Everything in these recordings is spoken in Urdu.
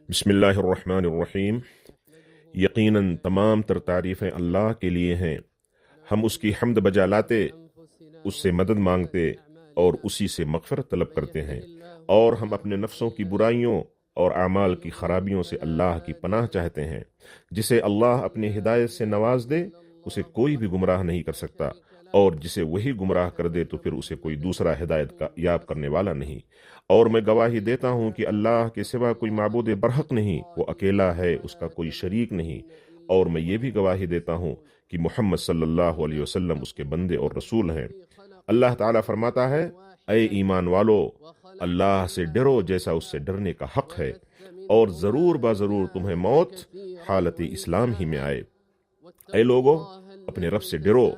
بسم اللہ الرحمن الرحیم۔ یقیناً تمام تر تعریفیں اللہ کے لیے ہیں۔ ہم اس کی حمد بجا لاتے، اس سے مدد مانگتے اور اسی سے مغفرت طلب کرتے ہیں، اور ہم اپنے نفسوں کی برائیوں اور اعمال کی خرابیوں سے اللہ کی پناہ چاہتے ہیں۔ جسے اللہ اپنی ہدایت سے نواز دے اسے کوئی بھی گمراہ نہیں کر سکتا، اور جسے وہی گمراہ کر دے تو پھر اسے کوئی دوسرا ہدایت کا یاب کرنے والا نہیں۔ اور میں گواہی دیتا ہوں کہ اللہ کے سوا کوئی معبود برحق نہیں، وہ اکیلا ہے، اس کا کوئی شریک نہیں۔ اور میں یہ بھی گواہی دیتا ہوں کہ محمد صلی اللہ علیہ وسلم اس کے بندے اور رسول ہیں۔ اللہ تعالیٰ فرماتا ہے، اے ایمان والو، اللہ سے ڈرو جیسا اس سے ڈرنے کا حق ہے، اور ضرور ضرور تمہیں موت حالت اسلام ہی میں آئے۔ اے لوگو، اپنے رب سے ڈرو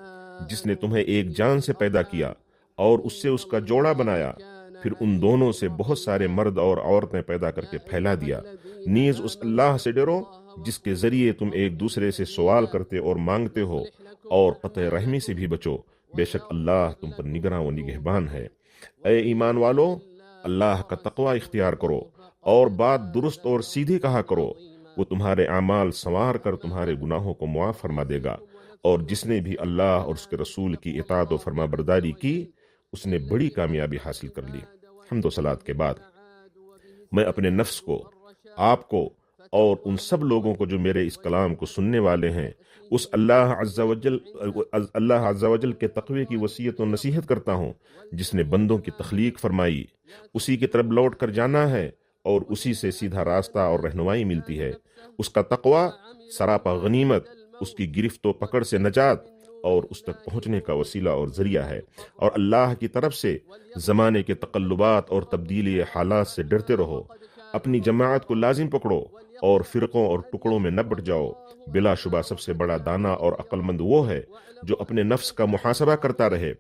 جس نے تمہیں ایک جان سے پیدا کیا اور اس سے اس کا جوڑا بنایا، پھر ان دونوں سے بہت سارے مرد اور عورتیں پیدا کر کے پھیلا دیا۔ نیز اس اللہ سے ڈرو جس کے ذریعے تم ایک دوسرے سے سوال کرتے اور مانگتے ہو، اور قطع رحمی سے بھی بچو، بے شک اللہ تم پر نگراں و نگہبان ہے۔ اے ایمان والو، اللہ کا تقوی اختیار کرو اور بات درست اور سیدھی کہا کرو، وہ تمہارے اعمال سنوار کر تمہارے گناہوں کو معاف فرما دے گا۔ اور جس نے بھی اللہ اور اس کے رسول کی اطاعت و فرما برداری کی، اس نے بڑی کامیابی حاصل کر لی۔ حمد و صلات کے بعد میں اپنے نفس کو، آپ کو اور ان سب لوگوں کو جو میرے اس کلام کو سننے والے ہیں، اس اللہ عز و جل کے تقوی کی وصیت و نصیحت کرتا ہوں جس نے بندوں کی تخلیق فرمائی، اسی کی طرف لوٹ کر جانا ہے، اور اسی سے سیدھا راستہ اور رہنمائی ملتی ہے۔ اس کا تقوی سراپا غنیمت، اس کی گرفت و پکڑ سے نجات اور اس تک پہنچنے کا وسیلہ اور ذریعہ ہے۔ اور اللہ کی طرف سے زمانے کے تقلبات اور تبدیلی حالات سے ڈرتے رہو۔ اپنی جماعت کو لازم پکڑو اور فرقوں اور ٹکڑوں میں نہ بٹ جاؤ۔ بلا شبہ سب سے بڑا دانا اور عقل مند وہ ہے جو اپنے نفس کا محاسبہ کرتا رہے،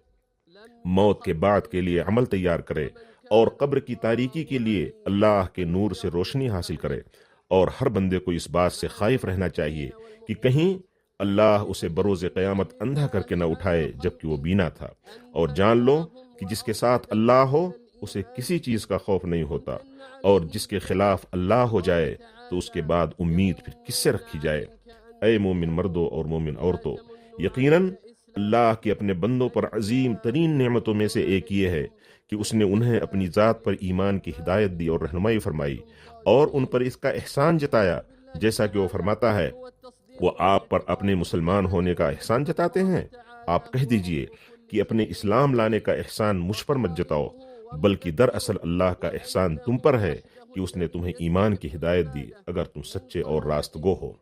موت کے بعد کے لیے عمل تیار کرے، اور قبر کی تاریکی کے لیے اللہ کے نور سے روشنی حاصل کرے۔ اور ہر بندے کو اس بات سے خائف رہنا چاہیے کہ کہیں اللہ اسے بروز قیامت اندھا کر کے نہ اٹھائے جبکہ وہ بینا تھا۔ اور جان لو کہ جس کے ساتھ اللہ ہو اسے کسی چیز کا خوف نہیں ہوتا، اور جس کے خلاف اللہ ہو جائے تو اس کے بعد امید پھر کس سے رکھی جائے۔ اے مومن مردوں اور مومن عورتوں، یقیناً اللہ کے اپنے بندوں پر عظیم ترین نعمتوں میں سے ایک یہ ہے کہ اس نے انہیں اپنی ذات پر ایمان کی ہدایت دی اور رہنمائی فرمائی، اور ان پر اس کا احسان جتایا، جیسا کہ وہ فرماتا ہے، وہ آپ پر اپنے مسلمان ہونے کا احسان جتاتے ہیں۔ آپ کہہ دیجئے کہ اپنے اسلام لانے کا احسان مجھ پر مت جتاؤ، بلکہ دراصل اللہ کا احسان تم پر ہے کہ اس نے تمہیں ایمان کی ہدایت دی اگر تم سچے اور راست گو ہو۔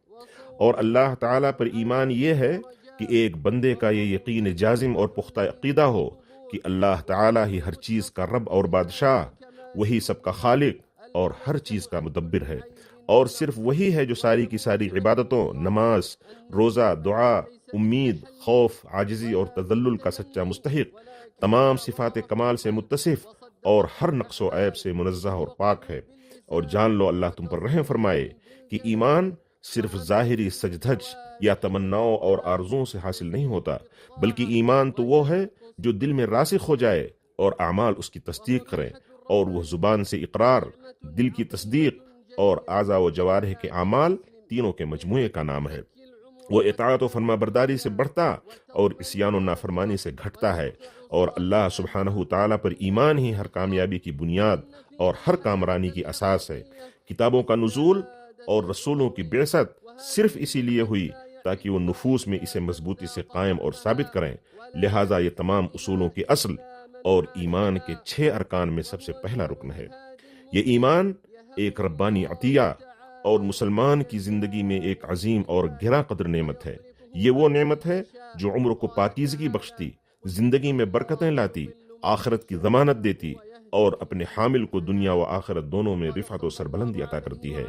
اور اللہ تعالیٰ پر ایمان یہ ہے کہ ایک بندے کا یہ یقین جازم اور پختہ عقیدہ ہو کہ اللہ تعالیٰ ہی ہر چیز کا رب اور بادشاہ، وہی سب کا خالق اور ہر چیز کا مدبر ہے، اور صرف وہی ہے جو ساری کی ساری عبادتوں، نماز، روزہ، دعا، امید، خوف، عاجزی اور تذلل کا سچا مستحق، تمام صفات کمال سے متصف اور ہر نقص و عیب سے منزہ اور پاک ہے۔ اور جان لو اللہ تم پر رحم فرمائے کہ ایمان صرف ظاہری سج دھج یا تمناؤں اور آرزوؤں سے حاصل نہیں ہوتا، بلکہ ایمان تو وہ ہے جو دل میں راسخ ہو جائے اور اعمال اس کی تصدیق کریں، اور وہ زبان سے اقرار، دل کی تصدیق اور اعضاء و جوارح کے اعمال تینوں کے مجموعے کا نام ہے۔ وہ اطاعت و فرما برداری سے بڑھتا اور عصیان و نافرمانی سے گھٹتا ہے۔ اور اللہ سبحانہ تعالیٰ پر ایمان ہی ہر کامیابی کی بنیاد اور ہر کامرانی کی اساس ہے۔ کتابوں کا نزول اور رسولوں کی بعثت صرف اسی لیے ہوئی تاکہ وہ نفوس میں اسے مضبوطی سے قائم اور ثابت کریں۔ لہٰذا یہ تمام اصولوں کی اصل اور ایمان کے 6 ارکان میں سب سے پہلا رکن ہے۔ یہ ایمان ایک ربانی عطیہ اور مسلمان کی زندگی میں ایک عظیم اور گراں قدر نعمت ہے۔ یہ وہ نعمت ہے جو عمر کو پاکیزگی بخشتی، زندگی میں برکتیں لاتی، آخرت کی ضمانت دیتی، اور اپنے حامل کو دنیا و آخرت دونوں میں رفعت و سربلندی عطا کرتی ہے،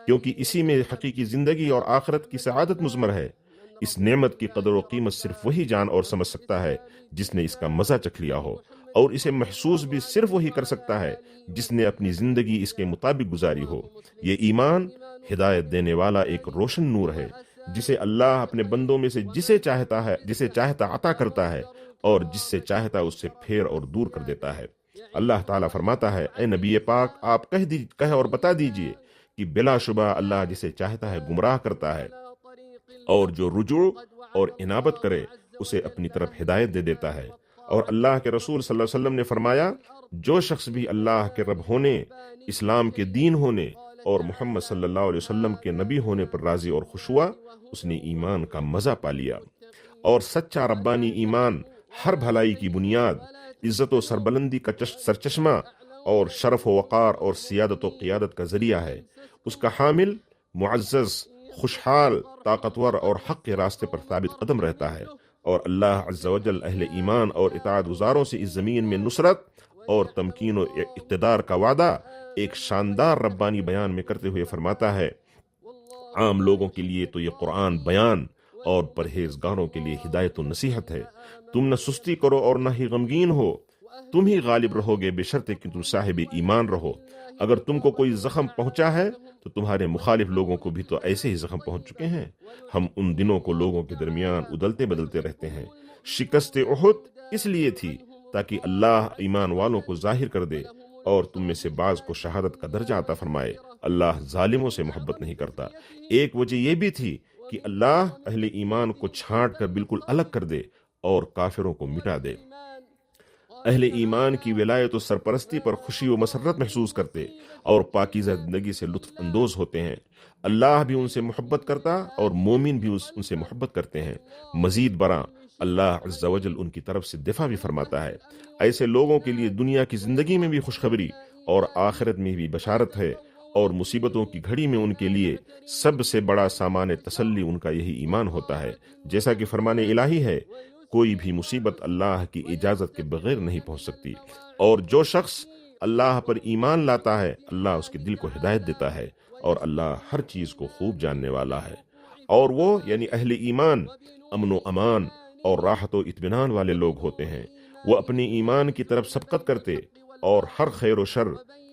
کیونکہ اسی میں حقیقی زندگی اور آخرت کی سعادت مضمر ہے۔ اس نعمت کی قدر و قیمت صرف وہی جان اور سمجھ سکتا ہے جس نے اس کا مزہ چکھ لیا ہو، اور اسے محسوس بھی صرف وہی کر سکتا ہے جس نے اپنی زندگی اس کے مطابق گزاری ہو۔ یہ ایمان ہدایت دینے والا ایک روشن نور ہے جسے اللہ اپنے بندوں میں سے جسے چاہتا عطا کرتا ہے، اور جس سے چاہتا اس سے پھیر اور دور کر دیتا ہے۔ اللہ تعالیٰ فرماتا ہے، اے نبی پاک، آپ کہہ اور بتا دیجئے کہ بلا شبہ اللہ جسے چاہتا ہے گمراہ کرتا ہے، اور جو رجوع اور انابت کرے اسے اپنی طرف ہدایت دے دیتا ہے۔ اور اللہ کے رسول صلی اللہ علیہ وسلم نے فرمایا، جو شخص بھی اللہ کے رب ہونے، اسلام کے دین ہونے اور محمد صلی اللہ علیہ وسلم کے نبی ہونے پر راضی اور خوش ہوا، اس نے ایمان کا مزہ پا لیا۔ اور سچا ربانی ایمان ہر بھلائی کی بنیاد، عزت و سربلندی کا سرچشمہ اور شرف و وقار اور سیادت و قیادت کا ذریعہ ہے۔ اس کا حامل معزز، خوشحال، طاقتور اور حق کے راستے پر ثابت قدم رہتا ہے۔ اور اللہ عز و جل اہل ایمان اور اطاعت گزاروں سے اس زمین میں نصرت اور تمکین و اقتدار کا وعدہ ایک شاندار ربانی بیان میں کرتے ہوئے فرماتا ہے، عام لوگوں کے لیے تو یہ قرآن بیان اور پرہیزگاروں کے لیے ہدایت و نصیحت ہے۔ تم نہ سستی کرو اور نہ ہی غمگین ہو، تم ہی غالب رہو گے بشرط کہ تم صاحب ایمان رہو۔ اگر تم کو کوئی زخم پہنچا ہے تو تمہارے مخالف لوگوں کو بھی تو ایسے ہی زخم پہنچ چکے ہیں۔ ہم ان دنوں کو لوگوں کے درمیان ادلتے بدلتے رہتے ہیں۔ شکست احد اس لیے تھی تاکہ اللہ ایمان والوں کو ظاہر کر دے اور تم میں سے بعض کو شہادت کا درجہ عطا فرمائے۔ اللہ ظالموں سے محبت نہیں کرتا۔ ایک وجہ یہ بھی تھی کہ اللہ اہل ایمان کو چھانٹ کر بالکل الگ کر دے اور کافروں کو مٹا دے۔ اہل ایمان کی ولایت و سرپرستی پر خوشی و مسرت محسوس کرتے اور پاکیزہ زندگی سے لطف اندوز ہوتے ہیں۔ اللہ بھی ان سے محبت کرتا اور مومن بھی ان سے محبت کرتے ہیں۔ مزید برآں اللہ عز و جل ان کی طرف سے دفاع بھی فرماتا ہے۔ ایسے لوگوں کے لیے دنیا کی زندگی میں بھی خوشخبری اور آخرت میں بھی بشارت ہے، اور مصیبتوں کی گھڑی میں ان کے لیے سب سے بڑا سامان تسلی ان کا یہی ایمان ہوتا ہے۔ جیسا کہ فرمان الہی ہے، کوئی بھی مصیبت اللہ کی اجازت کے بغیر نہیں پہنچ سکتی، اور جو شخص اللہ پر ایمان لاتا ہے اللہ اس کے دل کو ہدایت دیتا ہے، اور اللہ ہر چیز کو خوب جاننے والا ہے۔ اور وہ یعنی اہل ایمان امن و امان اور راحت و اطمینان والے لوگ ہوتے ہیں۔ وہ اپنے ایمان کی طرف سبقت کرتے اور ہر خیر و شر،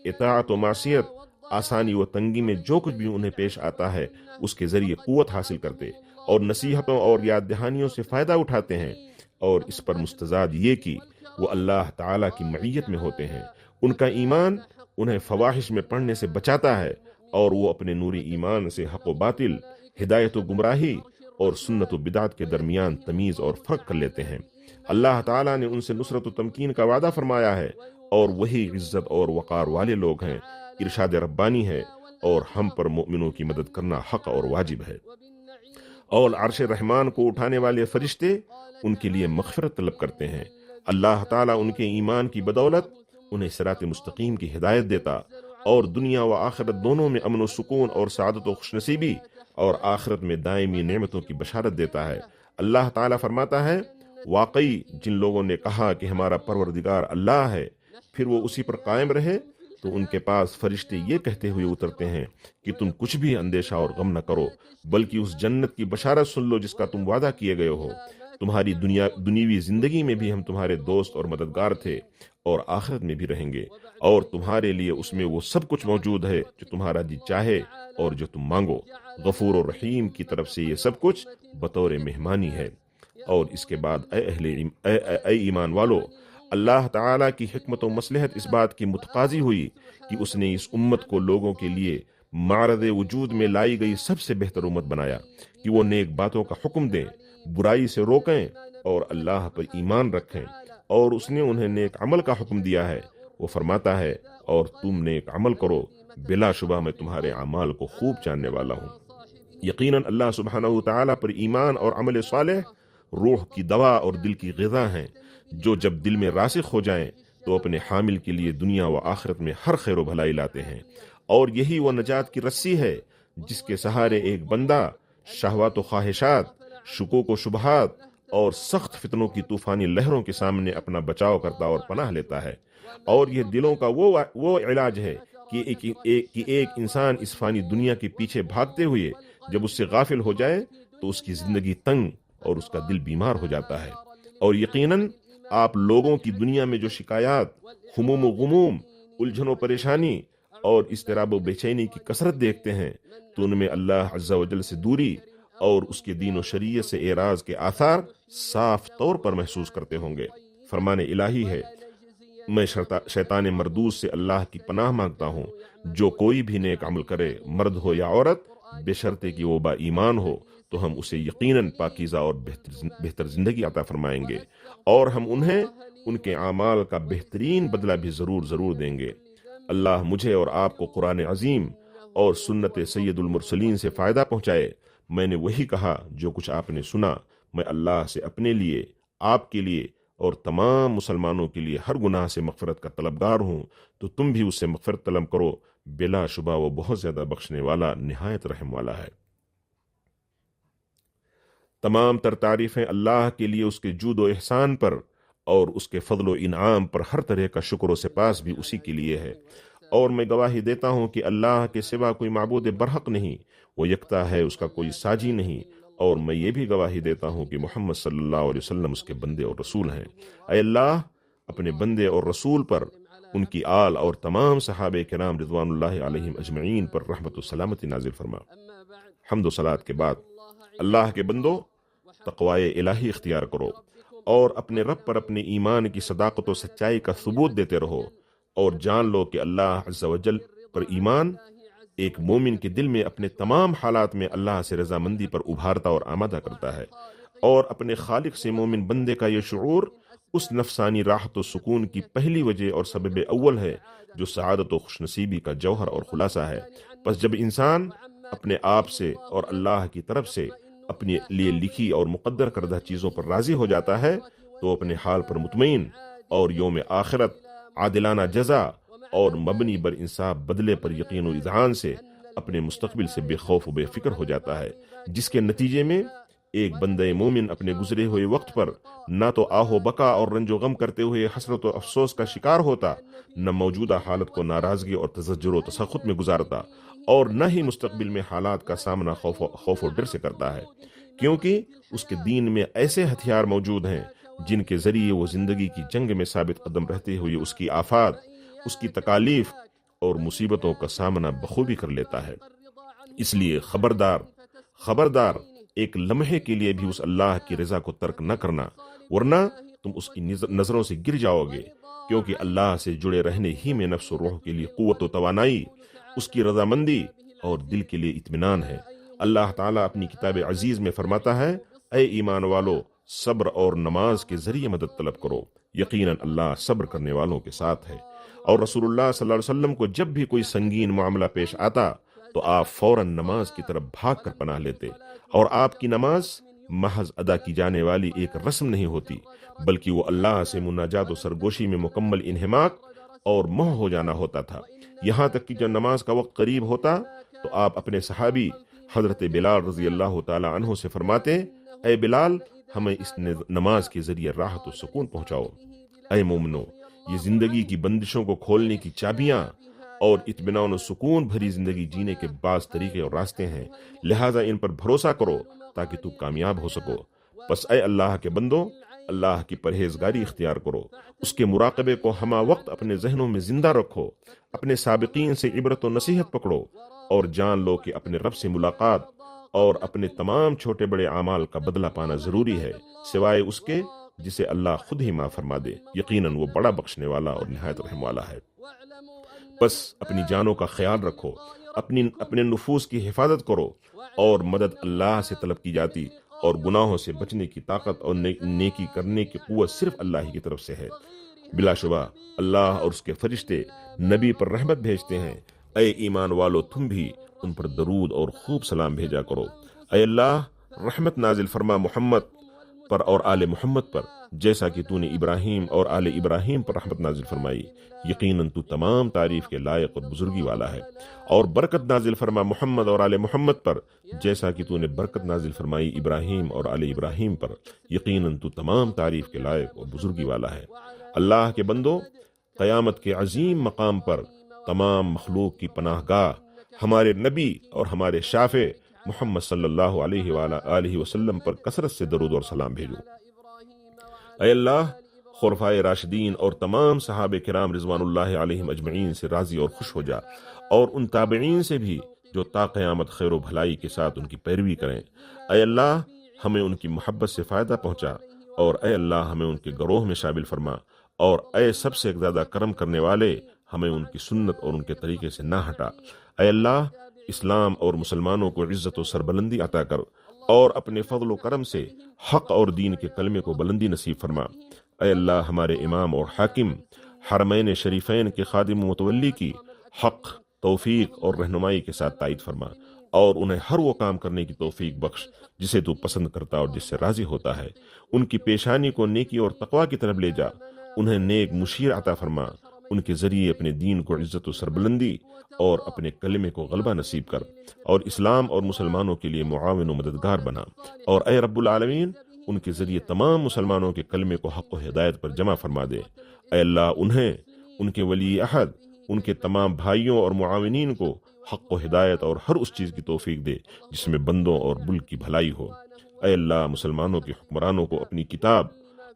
اطاعت و معصیت، آسانی و تنگی میں جو کچھ بھی انہیں پیش آتا ہے اس کے ذریعے قوت حاصل کرتے اور نصیحتوں اور یاد دہانیوں سے فائدہ اٹھاتے ہیں، اور اس پر مستزاد یہ کہ وہ اللہ تعالیٰ کی معیت میں ہوتے ہیں۔ ان کا ایمان انہیں فواحش میں پڑنے سے بچاتا ہے، اور وہ اپنے نوری ایمان سے حق و باطل، ہدایت و گمراہی اور سنت و بدعت کے درمیان تمیز اور فرق کر لیتے ہیں۔ اللہ تعالیٰ نے ان سے نصرت و تمکین کا وعدہ فرمایا ہے، اور وہی عزت اور وقار والے لوگ ہیں۔ ارشاد ربانی ہے، اور ہم پر مومنوں کی مدد کرنا حق اور واجب ہے۔ اور عرش رحمان کو اٹھانے والے فرشتے ان کے لیے مغفرت طلب کرتے ہیں۔ اللہ تعالیٰ ان کے ایمان کی بدولت انہیں صراط مستقیم کی ہدایت دیتا، اور دنیا و آخرت دونوں میں امن و سکون اور سعادت و خوش نصیبی، اور آخرت میں دائمی نعمتوں کی بشارت دیتا ہے۔ اللہ تعالیٰ فرماتا ہے، واقعی جن لوگوں نے کہا کہ ہمارا پروردگار اللہ ہے، پھر وہ اسی پر قائم رہے، تو ان کے پاس فرشتے یہ کہتے ہوئے اترتے ہیں کہ تم کچھ بھی اندیشہ اور غم نہ کرو، بلکہ اس جنت کی بشارت سن لو جس کا تم وعدہ کیے گئے ہو۔ تمہاری دنیاوی زندگی میں بھی ہم تمہارے دوست اور مددگار تھے، اور آخرت میں بھی رہیں گے، اور تمہارے لیے اس میں وہ سب کچھ موجود ہے جو تمہارا جی چاہے اور جو تم مانگو۔ غفور و رحیم کی طرف سے یہ سب کچھ بطور مہمانی ہے۔ اور اس کے بعد اے ایمان والو، اللہ تعالیٰ کی حکمت و مصلحت اس بات کی متقاضی ہوئی کہ اس نے اس امت کو لوگوں کے لیے معرض وجود میں لائی گئی سب سے بہتر امت بنایا، کہ وہ نیک باتوں کا حکم دیں، برائی سے روکیں اور اللہ پر ایمان رکھیں، اور اس نے انہیں نیک عمل کا حکم دیا ہے۔ وہ فرماتا ہے، اور تم نیک عمل کرو، بلا شبہ میں تمہارے اعمال کو خوب جاننے والا ہوں۔ یقیناً اللہ سبحانہ وتعالیٰ پر ایمان اور عمل صالح روح کی دوا اور دل کی غذا ہیں، جو جب دل میں راسخ ہو جائیں تو اپنے حامل کے لیے دنیا و آخرت میں ہر خیر و بھلائی لاتے ہیں۔ اور یہی وہ نجات کی رسی ہے جس کے سہارے ایک بندہ شہوات و خواہشات، شکوک و شبہات اور سخت فتنوں کی طوفانی لہروں کے سامنے اپنا بچاؤ کرتا اور پناہ لیتا ہے۔ اور یہ دلوں کا وہ علاج ہے کہ ایک انسان اس فانی دنیا کے پیچھے بھاگتے ہوئے جب اس سے غافل ہو جائے تو اس کی زندگی تنگ اور اس کا دل بیمار ہو جاتا ہے۔ اور یقیناً آپ لوگوں کی دنیا میں جو شکایات، ہموم و غموم، الجھن و پریشانی اور اضطراب و بے چینی کی کثرت دیکھتے ہیں، تو ان میں اللہ عز و جل سے دوری اور اس کے دین و شریعت سے اعراض کے آثار صاف طور پر محسوس کرتے ہوں گے۔ فرمان الہی ہے، میں شیطان مردود سے اللہ کی پناہ مانگتا ہوں۔ جو کوئی بھی نیک عمل کرے، مرد ہو یا عورت، بشرطے کہ وہ با ایمان ہو، تو ہم اسے یقیناً پاکیزہ اور بہتر زندگی عطا فرمائیں گے، اور ہم انہیں ان کے اعمال کا بہترین بدلہ بھی ضرور دیں گے۔ اللہ مجھے اور آپ کو قرآن عظیم اور سنت سید المرسلین سے فائدہ پہنچائے۔ میں نے وہی کہا جو کچھ آپ نے سنا۔ میں اللہ سے اپنے لیے، آپ کے لیے اور تمام مسلمانوں کے لیے ہر گناہ سے مغفرت کا طلبگار ہوں، تو تم بھی اس سے مغفرت طلب کرو۔ بلا شبہ وہ بہت زیادہ بخشنے والا، نہایت رحم والا ہے۔ تمام تر تعریفیں اللہ کے لیے، اس کے جود و احسان پر اور اس کے فضل و انعام پر ہر طرح کا شکر و سپاس بھی اسی کے لیے ہے۔ اور میں گواہی دیتا ہوں کہ اللہ کے سوا کوئی معبود برحق نہیں، وہ یکتا ہے، اس کا کوئی ساجی نہیں۔ اور میں یہ بھی گواہی دیتا ہوں کہ محمد صلی اللہ علیہ وسلم اس کے بندے اور رسول ہیں۔ اے اللہ، اپنے بندے اور رسول پر، ان کی آل اور تمام صحابہ کرام رضوان اللہ علیہم اجمعین پر رحمت و سلامتی نازل فرما۔ حمد و صلات کے بعد، اللہ کے بندو، تقوائے الہی اختیار کرو اور اپنے رب پر اپنے ایمان کی صداقت و سچائی کا ثبوت دیتے رہو، اور جان لو کہ اللہ عز و جل پر ایمان ایک مومن کے دل میں اپنے تمام حالات میں اللہ سے رضامندی پر ابھارتا اور آمادہ کرتا ہے، اور اپنے خالق سے مومن بندے کا یہ شعور اس نفسانی راحت و سکون کی پہلی وجہ اور سبب اول ہے جو سعادت و خوش نصیبی کا جوہر اور خلاصہ ہے۔ پس جب انسان اپنے آپ سے اور اللہ کی طرف سے اپنے لیے لکھی اور مقدر کردہ چیزوں پر راضی ہو جاتا ہے، تو اپنے حال پر مطمئن اور یوم آخرت، عادلانہ جزا اور مبنی بر انصاف بدلے پر یقین و اذعان سے اپنے مستقبل سے بے خوف و بے فکر ہو جاتا ہے، جس کے نتیجے میں ایک بندہ مومن اپنے گزرے ہوئے وقت پر نہ تو آہ و بکا اور رنج و غم کرتے ہوئے حسرت و افسوس کا شکار ہوتا، نہ موجودہ حالت کو ناراضگی اور تزجر و تسخط میں گزارتا، اور نہ ہی مستقبل میں حالات کا سامنا خوف و ڈر سے کرتا ہے، کیونکہ اس کے دین میں ایسے ہتھیار موجود ہیں جن کے ذریعے وہ زندگی کی جنگ میں ثابت قدم رہتے ہوئے اس کی آفات، اس کی تکالیف اور مصیبتوں کا سامنا بخوبی کر لیتا ہے۔ اس لیے خبردار ایک لمحے کے لیے بھی اس اللہ کی رضا کو ترک نہ کرنا، ورنہ تم اس کی نظروں سے گر جاؤ گے، کیونکہ اللہ سے جڑے رہنے ہی میں نفس و روح کے لیے قوت و توانائی، اس کی رضامندی اور دل کے لیے اطمینان ہے۔ اللہ تعالیٰ اپنی کتاب عزیز میں فرماتا ہے، اے ایمان والو، صبر اور نماز کے ذریعے مدد طلب کرو، یقیناً اللہ صبر کرنے والوں کے ساتھ ہے۔ اور رسول اللہ صلی اللہ علیہ وسلم کو جب بھی کوئی سنگین معاملہ پیش آتا تو آپ فوراً نماز کی طرف بھاگ کر پناہ لیتے، اور آپ کی نماز محض ادا کی جانے والی ایک رسم نہیں ہوتی، بلکہ وہ اللہ سے مناجات و سرگوشی میں مکمل انہماک اور محو ہو جانا ہوتا تھا، یہاں تک کہ جب نماز کا وقت قریب ہوتا تو آپ اپنے صحابی حضرت بلال رضی اللہ تعالی عنہ سے فرماتے، اے بلال، ہمیں اس نماز کے ذریعے راحت و سکون پہنچاؤ۔ اے مومنو، یہ زندگی کی بندشوں کو کھولنے کی چابیاں اور اطمینان و سکون بھری زندگی جینے کے بعض طریقے اور راستے ہیں، لہٰذا ان پر بھروسہ کرو تاکہ تم کامیاب ہو سکو۔ پس اے اللہ کے بندو، اللہ کی پرہیزگاری اختیار کرو، اس کے مراقبے کو ہمہ وقت اپنے ذہنوں میں زندہ رکھو، اپنے سابقین سے عبرت و نصیحت پکڑو، اور جان لو کہ اپنے رب سے ملاقات اور اپنے تمام چھوٹے بڑے اعمال کا بدلہ پانا ضروری ہے، سوائے اس کے جسے اللہ خود ہی معاف فرما دے، یقیناً وہ بڑا بخشنے والا اور نہایت رحم والا ہے۔ بس اپنی جانوں کا خیال رکھو، اپنے نفوس کی حفاظت کرو، اور مدد اللہ سے طلب کی جاتی، اور گناہوں سے بچنے کی طاقت اور نیکی کرنے کی قوت صرف اللہ ہی کی طرف سے ہے۔ بلا شبہ اللہ اور اس کے فرشتے نبی پر رحمت بھیجتے ہیں، اے ایمان والو، تم بھی ان پر درود اور خوب سلام بھیجا کرو۔ اے اللہ، رحمت نازل فرما محمد پر اور آل محمد پر، جیسا کہ تو نے ابراہیم اور آل ابراہیم پر رحمت نازل فرمائی، یقیناً تو تمام تعریف کے لائق اور بزرگی والا ہے۔ اور برکت نازل فرما محمد اور آل محمد پر، جیسا کہ تو نے برکت نازل فرمائی ابراہیم اور آل ابراہیم پر، یقیناً تو تمام تعریف کے لائق اور بزرگی والا ہے۔ اللہ کے بندو، قیامت کے عظیم مقام پر تمام مخلوق کی پناہ گاہ ہمارے نبی اور ہمارے شافع محمد صلی اللہ علیہ وآلہ وسلم پر کثرت سے درود اور سلام بھیجو۔ اے اللہ، خلفائے راشدین اور تمام صحابہ کرام رضوان اللہ علیہم اجمعین سے راضی اور خوش ہو جا، اور ان تابعین سے بھی جو تا قیامت خیر و بھلائی کے ساتھ ان کی پیروی کریں۔ اے اللہ، ہمیں ان کی محبت سے فائدہ پہنچا، اور اے اللہ، ہمیں ان کے گروہ میں شامل فرما، اور اے سب سے زیادہ کرم کرنے والے، ہمیں ان کی سنت اور ان کے طریقے سے نہ ہٹا۔ اے اللہ، اسلام اور مسلمانوں کو عزت و سربلندی عطا کر، اور اپنے فضل و کرم سے حق اور دین کے کلمے کو بلندی نصیب فرما۔ اے اللہ، ہمارے امام اور حاکم حرمین شریفین کے خادم و متولی کی حق، توفیق اور رہنمائی کے ساتھ تائید فرما، اور انہیں ہر وہ کام کرنے کی توفیق بخش جسے تو پسند کرتا اور جس سے راضی ہوتا ہے۔ ان کی پیشانی کو نیکی اور تقوی کی طرف لے جا، انہیں نیک مشیر عطا فرما، ان کے ذریعے اپنے دین کو عزت و سربلندی اور اپنے کلمے کو غلبہ نصیب کر، اور اسلام اور مسلمانوں کے لیے معاون و مددگار بنا۔ اور اے رب العالمین، ان کے ذریعے تمام مسلمانوں کے کلمے کو حق و ہدایت پر جمع فرما دے۔ اے اللہ، انہیں، ان کے ولی عہد، ان کے تمام بھائیوں اور معاونین کو حق و ہدایت اور ہر اس چیز کی توفیق دے جس میں بندوں اور ملک کی بھلائی ہو۔ اے اللہ، مسلمانوں کے حکمرانوں کو اپنی کتاب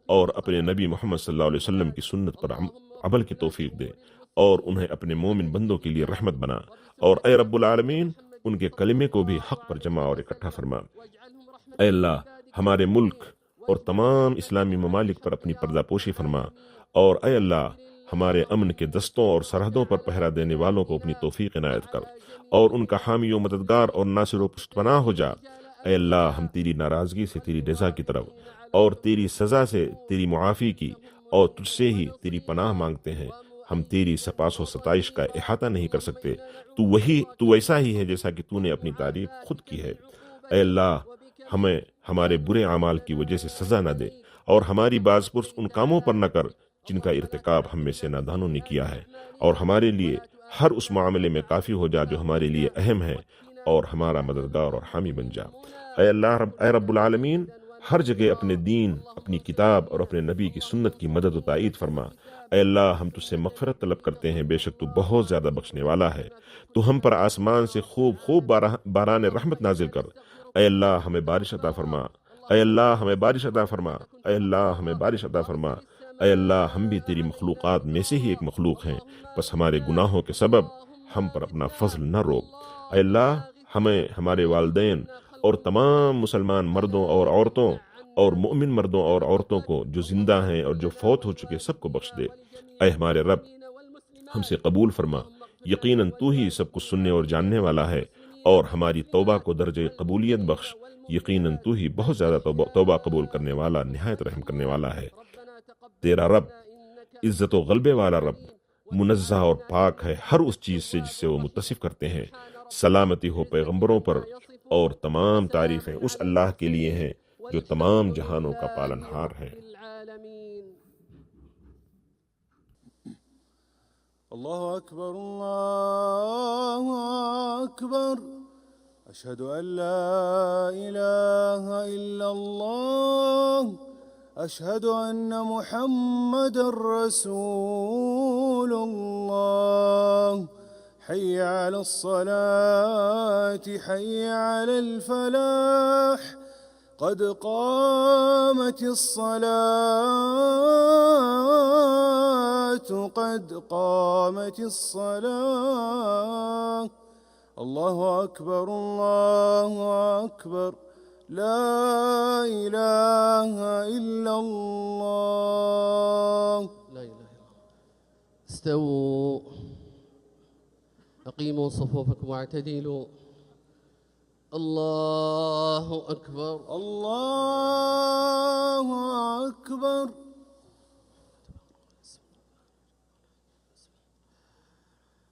اور اپنے نبی محمد صلی اللہ علیہ وسلم کی سنت پر عمل کی توفیق دے، اور انہیں اپنے مومن بندوں کے لیے رحمت بنا۔ اور اے رب العالمین، ان کے کلمے کو بھی حق پر جمع اور اکٹھا فرما۔ اے اللہ، ہمارے ملک اور تمام اسلامی ممالک پر اپنی پردہ پوشی فرما، اور اے اللہ، ہمارے امن کے دستوں اور سرحدوں پر پہرا دینے والوں کو اپنی توفیق عنایت کر، اور ان کا حامی و مددگار اور ناصر و پشت پناہ ہو جا۔ اے اللہ، ہم تیری ناراضگی سے تیری رضا کی طرف، اور تیری سزا سے تیری معافی کی، اور تجھ سے ہی تیری پناہ مانگتے ہیں۔ ہم تیری سپاس و ستائش کا احاطہ نہیں کر سکتے۔ تو ایسا ہی ہے جیسا کہ تو نے اپنی تعریف خود کی ہے۔ اے اللہ، ہمیں ہمارے برے اعمال کی وجہ سے سزا نہ دے، اور ہماری باز پرس ان کاموں پر نہ کر جن کا ارتکاب ہم میں سے نادانوں نے کیا ہے، اور ہمارے لیے ہر اس معاملے میں کافی ہو جا جو ہمارے لیے اہم ہے، اور ہمارا مددگار اور حامی بن جا۔ اے اللہ، اے رب العالمین، ہر جگہ اپنے دین، اپنی کتاب اور اپنے نبی کی سنت کی مدد و تائید فرما۔ اے اللہ، ہم تجھ سے مغفرت طلب کرتے ہیں، بے شک تو بہت زیادہ بخشنے والا ہے۔ تو ہم پر آسمان سے خوب خوب باران رحمت نازل کر۔ اے اللہ، ہمیں بارش عطا فرما۔ اے اللہ، ہمیں بارش عطا فرما۔ اے اللہ، ہمیں بارش عطا فرما۔ اے اللہ، ہم بھی تیری مخلوقات میں سے ہی ایک مخلوق ہیں، بس ہمارے گناہوں کے سبب ہم پر اپنا فضل نہ روک۔ اے اللہ، ہمیں، ہمارے والدین اور تمام مسلمان مردوں اور عورتوں اور مؤمن مردوں اور عورتوں کو جو زندہ ہیں اور جو فوت ہو چکے سب کو بخش دے۔ اے ہمارے رب، ہم سے قبول فرما، یقیناً تو ہی سب کچھ سننے اور جاننے والا ہے، اور ہماری توبہ کو درجہ قبولیت بخش، یقیناً تو ہی بہت زیادہ توبہ قبول کرنے والا، نہایت رحم کرنے والا ہے۔ تیرا رب عزت و غلبے والا رب، منزہ اور پاک ہے ہر اس چیز سے جس سے وہ متصف کرتے ہیں۔ سلامتی ہو پیغمبروں پر، اور تمام تعریفیں اس اللہ کے لیے ہیں جو تمام جہانوں کا پالن ہار ہے۔ اللہ اکبر، اللہ اکبر، اشہد ان لا الہ الا اللہ، اشہد ان محمد رسول اللہ، حي على الصلاة حي على الفلاح، قد قامت الصلاة قد قامت الصلاة، الله أكبر الله أكبر، لا إله إلا الله. لا إله إلا الله. استووا، أقيموا صفوفكم واعتدلوا. الله أكبر الله أكبر.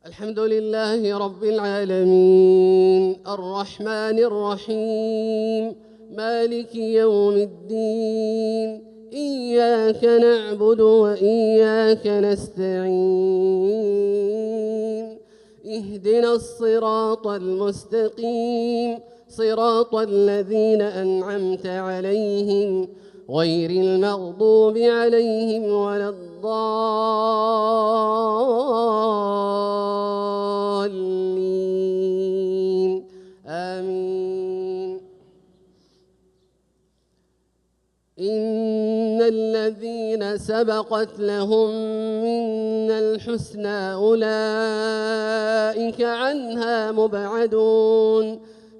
الحمد لله رب العالمين الرحمن الرحيم مالك يوم الدين إياك نعبد وإياك نستعين اهدنا الصراط المستقيم صراط الذين أنعمت عليهم غير المغضوب عليهم ولا الضالين آمين. إن الذين سبقت لهم منا الحسنى أولئك عنها مبعدون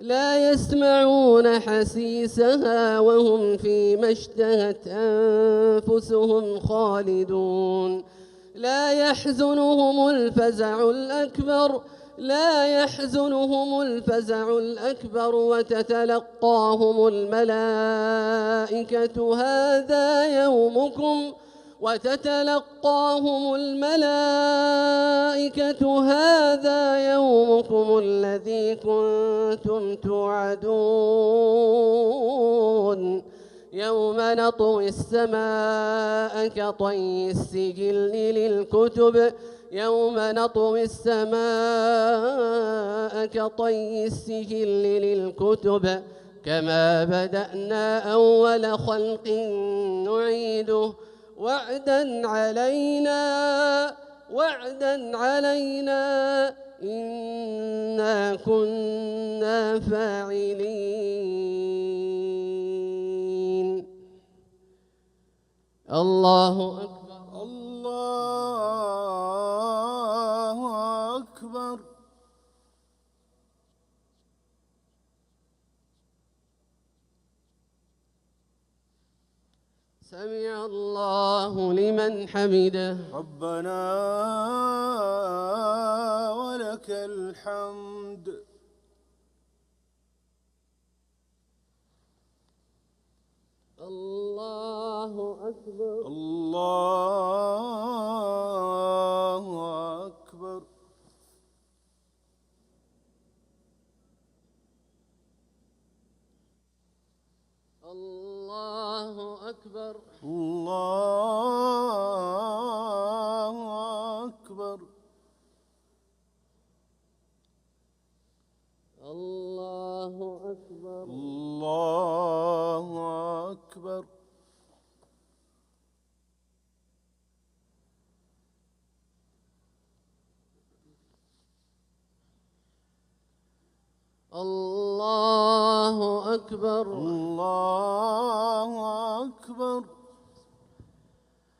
لا يسمعون حسيسها وهم فيما اشتهت أنفسهم خالدون لا يحزنهم الفزع الأكبر وتتلقاهم الملائكة هذا يومكم الذي كنتم توعدون يوم نطوي السماء كطي السجل للكتب كما بدأنا أول خلق نعيده وعدا علينا إنا كنا فاعلين. الله أكبر. الله أكبر. سمع الله لمن حمده. ربنا ولك الحمد. الله أكبر. الله أكبر. الله أكبر. الله أكبر. الله أكبر. الله أكبر. الله أكبر. الله أكبر.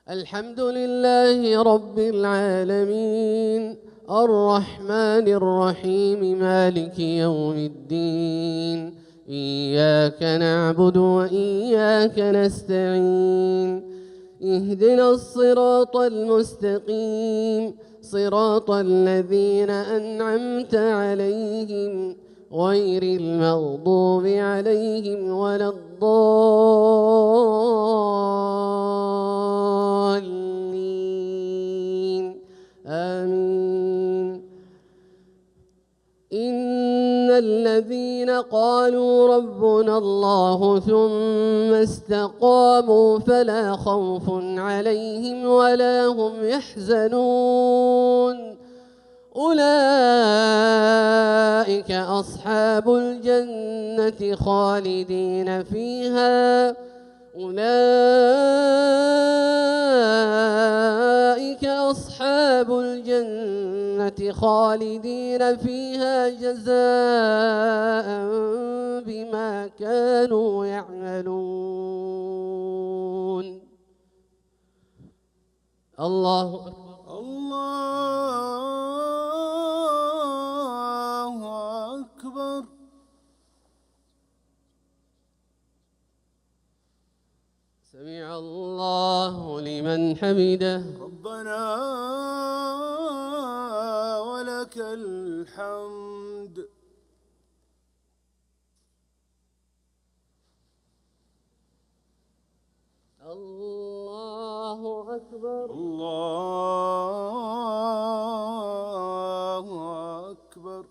الحمد لله رب العالمين الرحمن الرحيم مالك يوم الدين إياك نعبد وإياك نستعين اهدنا الصراط المستقيم صراط الذين أنعمت عليهم غير المغضوب عليهم ولا الضالين آمين. إن الذين قالوا ربنا الله ثم استقاموا فلا خوف عليهم ولا هم يحزنون أولئك أصحاب الجنة خالدين فيها جزاء بما كانوا يعملون. الله أكبر. الله أكبر. سمع الله لمن حمده. ربنا ولك الحمد. الله أكبر. الله أكبر.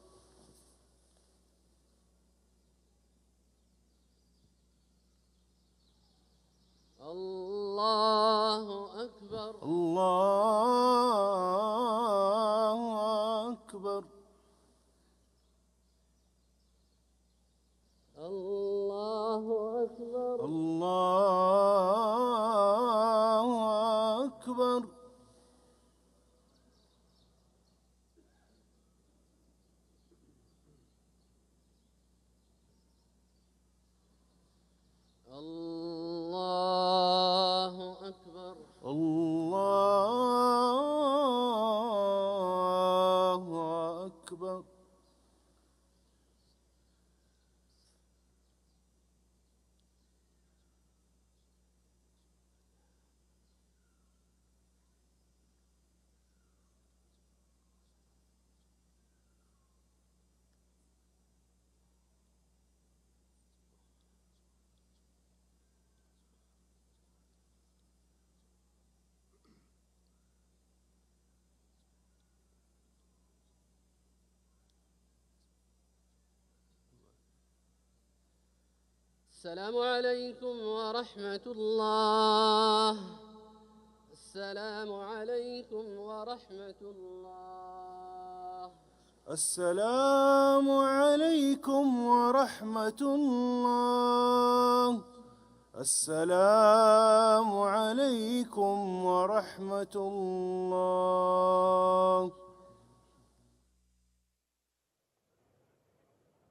الله أكبر. الله أكبر. الله أكبر. الله أكبر. السلام عليكم ورحمة الله. السلام عليكم ورحمة الله. السلام عليكم ورحمة الله. السلام عليكم ورحمة الله.